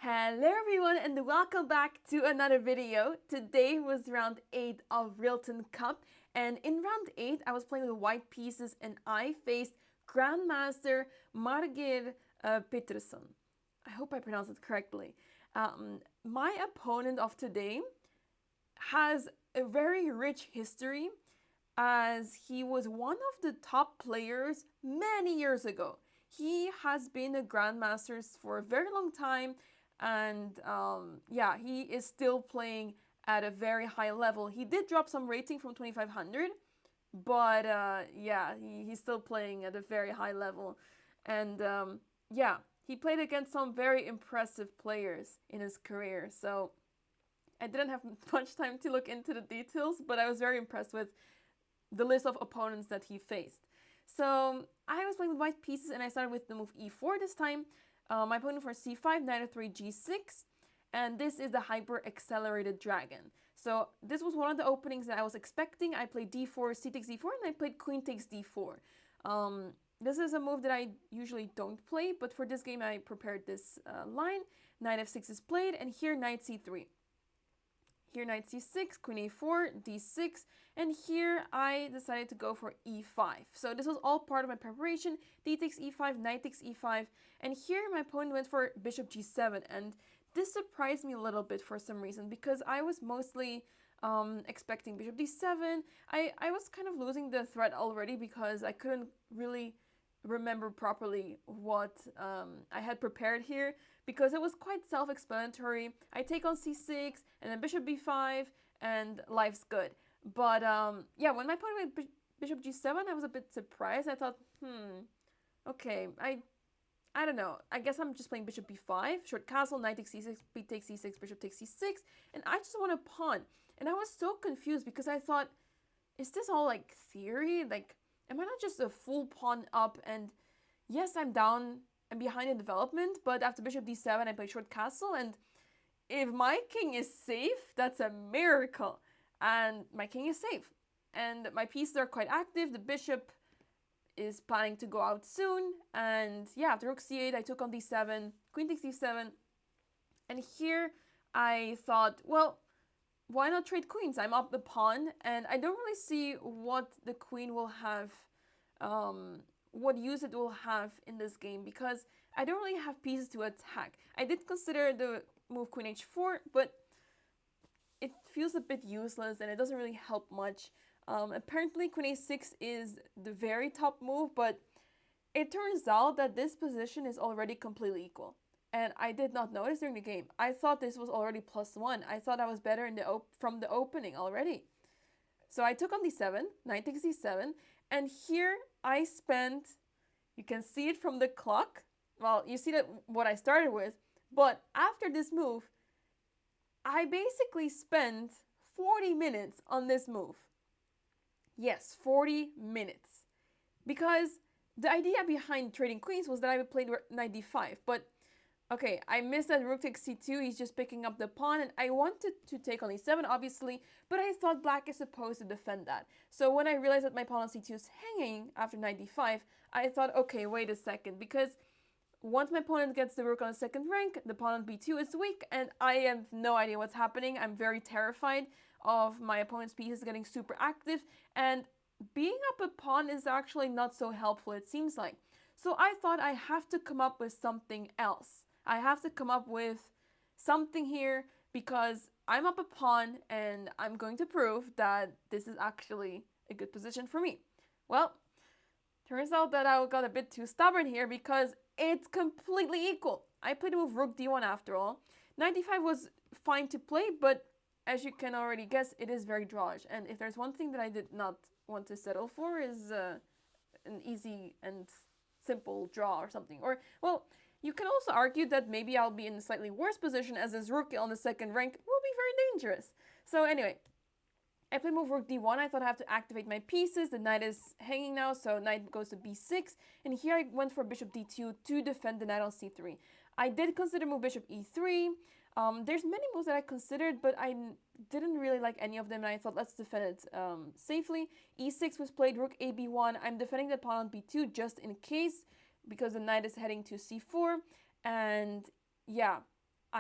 Hello everyone and welcome back to another video. Today was round 8 of Rilton Cup, and in round 8 I was playing with white pieces and I faced Grandmaster Margir Peterson. I hope I pronounced it correctly. My opponent of today has a very rich history as he was one of the top players many years ago. He has been a Grandmaster for a very long time, and yeah, he is still playing at a very high level. He did drop some rating from 2500, but yeah, he's still playing at a very high level. And yeah, he played against some very impressive players in his career. So I didn't have much time to look into the details, but I was very impressed with the list of opponents that he faced. So I was playing with white pieces and I started with the move e4 this time. My opponent for c5, knight f3, g6, and this is the hyper accelerated dragon. So this was one of the openings that I was expecting. I played d4, c takes d4, and I played queen takes d4. This is a move that I usually don't play, but for this game I prepared this line. Knight f6 is played, and here knight c3. Here knight c6, queen a4, d6, and here I decided to go for e5. So this was all part of my preparation. D takes e5, knight takes e5, and here my opponent went for bishop g7, and this surprised me a little bit for some reason because I was mostly expecting bishop d7. I was kind of losing the thread already because I couldn't really remember properly what I had prepared here because it was quite self-explanatory. I take on c6 and then bishop b5 and life's good. But yeah, when my opponent went bishop g7, I was a bit surprised. I thought, okay, I don't know. I guess I'm just playing bishop b5, short castle, knight takes c6, b takes c6, bishop takes c6, and I just want a pawn. And I was so confused because I thought, is this all like theory? Like, am I not just a full pawn up? And yes, I'm down and behind in development, but after bishop d7, I play short castle, and if my king is safe, that's a miracle. And my king is safe. And my pieces are quite active. The bishop is planning to go out soon. And yeah, after rook c8, I took on d7, queen takes d7. And here I thought, well, why not trade queens? I'm up the pawn, and I don't really see what the queen will have, what use it will have in this game because I don't really have pieces to attack. I did consider the move queen h4, but it feels a bit useless and it doesn't really help much. Apparently queen a6 is the very top move, but it turns out that this position is already completely equal. And I did not notice during the game. I thought this was already +1. I thought I was better in from the opening already. So I took on d7, knight takes d7, and here I spent, you can see it from the clock. Well, you see that what I started with, but after this move, I basically spent 40 minutes on this move. Yes, 40 minutes. Because the idea behind trading queens was that I would play knight d5, but okay, I missed that rook takes c2, he's just picking up the pawn, and I wanted to take on e7, obviously, but I thought black is supposed to defend that. So when I realized that my pawn on c2 is hanging after knight d5, I thought, okay, wait a second, because once my opponent gets the rook on the second rank, the pawn on b2 is weak, and I have no idea what's happening. I'm very terrified of my opponent's pieces getting super active, and being up a pawn is actually not so helpful, it seems like. So I thought I have to come up with something else. I have to come up with something here because I'm up a pawn and I'm going to prove that this is actually a good position for me. Well, turns out that I got a bit too stubborn here because it's completely equal. I played a move rook d1 after all. Knight d5 was fine to play, but as you can already guess, it is very drawish. And if there's one thing that I did not want to settle for is an easy and simple draw or something. Or, well, you can also argue that maybe I'll be in a slightly worse position as this rook on the second rank will be very dangerous. So anyway, I played move rook d1. I thought I have to activate my pieces. The knight is hanging now, so knight goes to b6. And here I went for bishop d2 to defend the knight on c3. I did consider move bishop e3. There's many moves that I considered, but I didn't really like any of them, and I thought let's defend it safely. e6 was played, rook a b1. I'm defending the pawn on b2 just in case, because the knight is heading to c4. And yeah,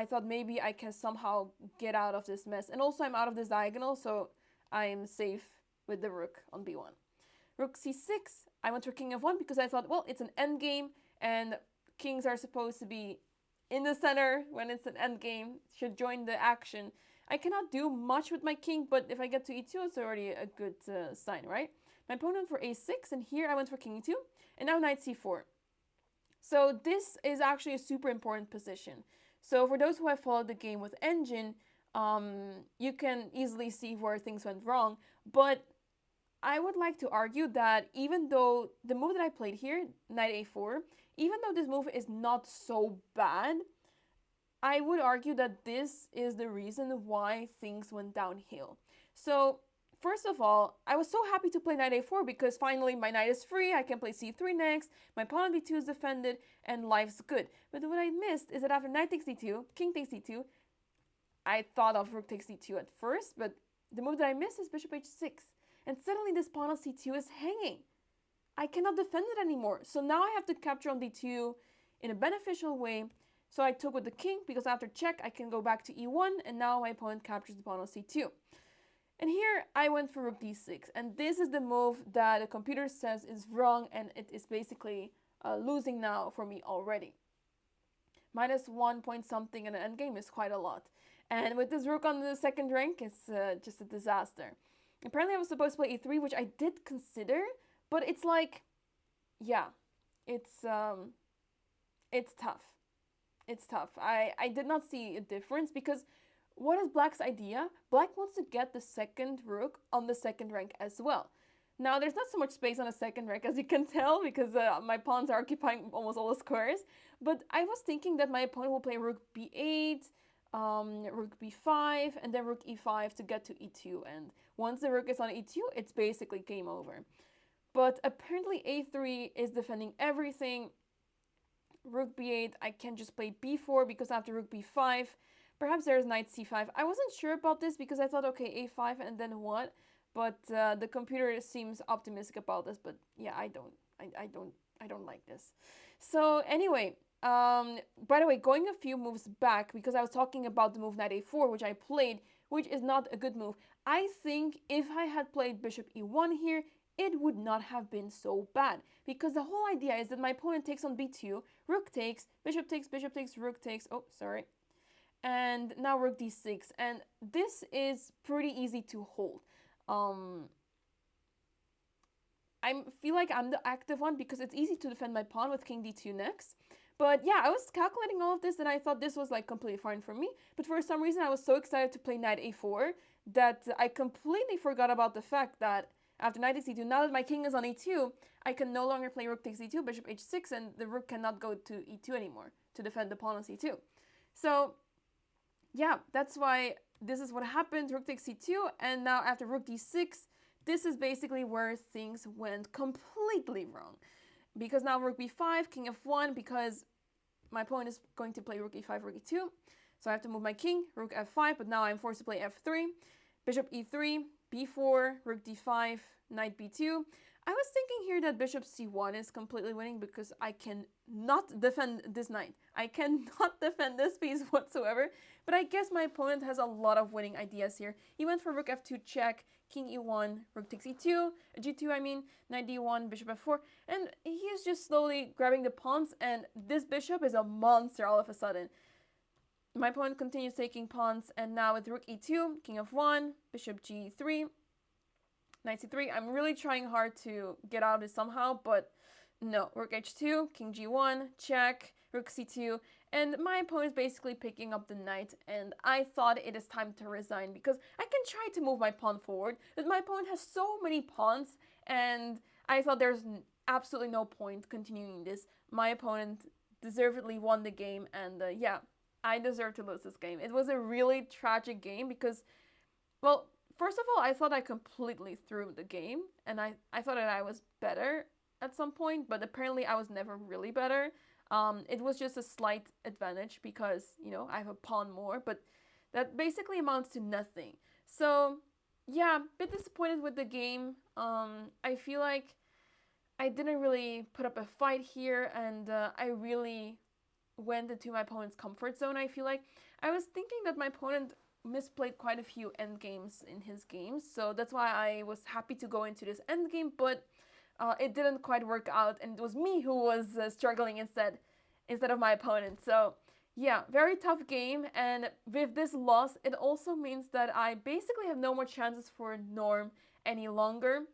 I thought maybe I can somehow get out of this mess. And also I'm out of this diagonal, so I'm safe with the rook on b1. Rook c6, I went for king f1 because I thought, well, it's an endgame, and kings are supposed to be in the center when it's an endgame, should join the action. I cannot do much with my king, but if I get to e2, it's already a good sign, right? My opponent for a6, and here I went for king e2, and now knight c4. So this is actually a super important position. So for those who have followed the game with Engine, you can easily see where things went wrong. But I would like to argue that even though the move that I played here, knight a4, even though this move is not so bad, I would argue that this is the reason why things went downhill. So first of all, I was so happy to play knight a4 because finally my knight is free, I can play c3 next, my pawn on b2 is defended, and life's good. But what I missed is that after knight takes d2, king takes d2, I thought of rook takes d2 at first, but the move that I missed is bishop h6. And suddenly this pawn on c2 is hanging. I cannot defend it anymore. So now I have to capture on d2 in a beneficial way. So I took with the king because after check I can go back to e1, and now my opponent captures the pawn on c2. And here I went for rook d6, and this is the move that the computer says is wrong, and it is basically losing now for me already. -1 point something in an endgame is quite a lot. And with this rook on the second rank, it's just a disaster. Apparently I was supposed to play e3, which I did consider, but it's like, yeah, it's tough. It's tough. I did not see a difference because what is Black's idea? Black wants to get the second rook on the second rank as well. Now, there's not so much space on the second rank, as you can tell, because my pawns are occupying almost all the squares. But I was thinking that my opponent will play rook b8, rook b5, and then rook e5 to get to e2. And once the rook is on e2, it's basically game over. But apparently a3 is defending everything. Rook b8, I can just play b4 because after rook b5, perhaps there's knight c5. I wasn't sure about this because I thought, okay, a5 and then what? But the computer seems optimistic about this. But yeah, I don't like this. So anyway, by the way, going a few moves back, because I was talking about the move knight a4, which I played, which is not a good move. I think if I had played bishop e1 here, it would not have been so bad. Because the whole idea is that my opponent takes on b2, rook takes, bishop takes, rook takes, oh, sorry. And now rook d6. And this is pretty easy to hold. I feel like I'm the active one because it's easy to defend my pawn with king d2 next. But yeah, I was calculating all of this and I thought this was like completely fine for me. But for some reason I was so excited to play knight a4 that I completely forgot about the fact that after knight takes e2, now that my king is on e2, I can no longer play rook takes e2, bishop h6, and the rook cannot go to e2 anymore to defend the pawn on c2. So yeah, that's why this is what happened, rook takes c2, and now after rook d6, this is basically where things went completely wrong. Because now rook b5, king f1, because my opponent is going to play rook e5, rook e2. So I have to move my king, rook f5, but now I'm forced to play f3, bishop e3, b4, rook d5, knight b2. I was thinking here that bishop c1 is completely winning because I cannot defend this knight. I cannot defend this piece whatsoever. But I guess my opponent has a lot of winning ideas here. He went for rook f2 check, king e1, rook takes e2, g2 I mean, knight d1, bishop f4. And he is just slowly grabbing the pawns, and this bishop is a monster all of a sudden. My opponent continues taking pawns, and now with rook e2, king f1, bishop g3, knight c3. I'm really trying hard to get out of this somehow, but no. Rook h2, king g1, check, rook c2, and my opponent is basically picking up the knight, and I thought it is time to resign because I can try to move my pawn forward, but my opponent has so many pawns, and I thought there's absolutely no point continuing this. My opponent deservedly won the game, and yeah, I deserve to lose this game. It was a really tragic game because, well, first of all, I thought I completely threw the game, and I thought that I was better at some point, but apparently I was never really better. It was just a slight advantage because, you know, I have a pawn more, but that basically amounts to nothing. So, yeah, a bit disappointed with the game. I feel like I didn't really put up a fight here, and I really went into my opponent's comfort zone, I feel like. I was thinking that my opponent misplayed quite a few endgames in his games, so that's why I was happy to go into this endgame, but it didn't quite work out, and it was me who was struggling instead of my opponent. So yeah, very tough game, and with this loss, it also means that I basically have no more chances for Norm any longer,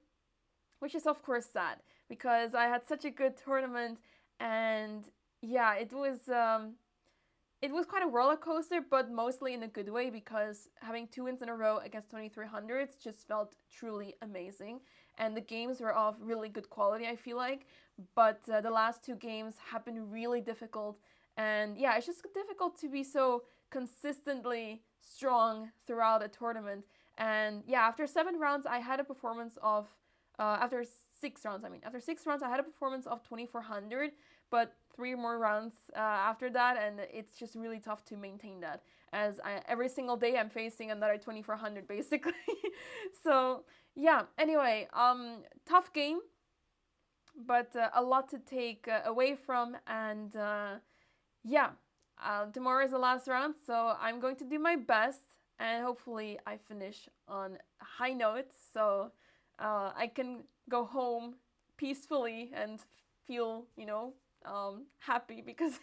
which is of course sad because I had such a good tournament, and yeah, it was quite a roller coaster, but mostly in a good way because having 2 wins in a row against 2300s just felt truly amazing. And the games were of really good quality, I feel like. But the last 2 games have been really difficult. And yeah, it's just difficult to be so consistently strong throughout a tournament. And yeah, after 7 rounds, I had a performance of, after 6 rounds, after 6 rounds, I had a performance of 2400, but 3 more rounds after that, and it's just really tough to maintain that as every single day I'm facing another 2400 basically. So yeah, anyway, tough game, but a lot to take away from, and yeah, tomorrow is the last round, so I'm going to do my best, and hopefully I finish on a high note, so I can go home peacefully and feel, happy because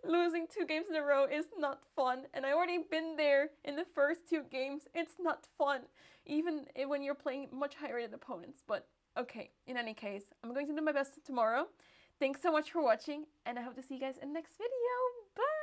losing 2 games in a row is not fun. And I already been there in the first 2 games. It's not fun, even when you're playing much higher rated opponents. But okay, in any case, I'm going to do my best tomorrow. Thanks so much for watching, and I hope to see you guys in the next video. Bye!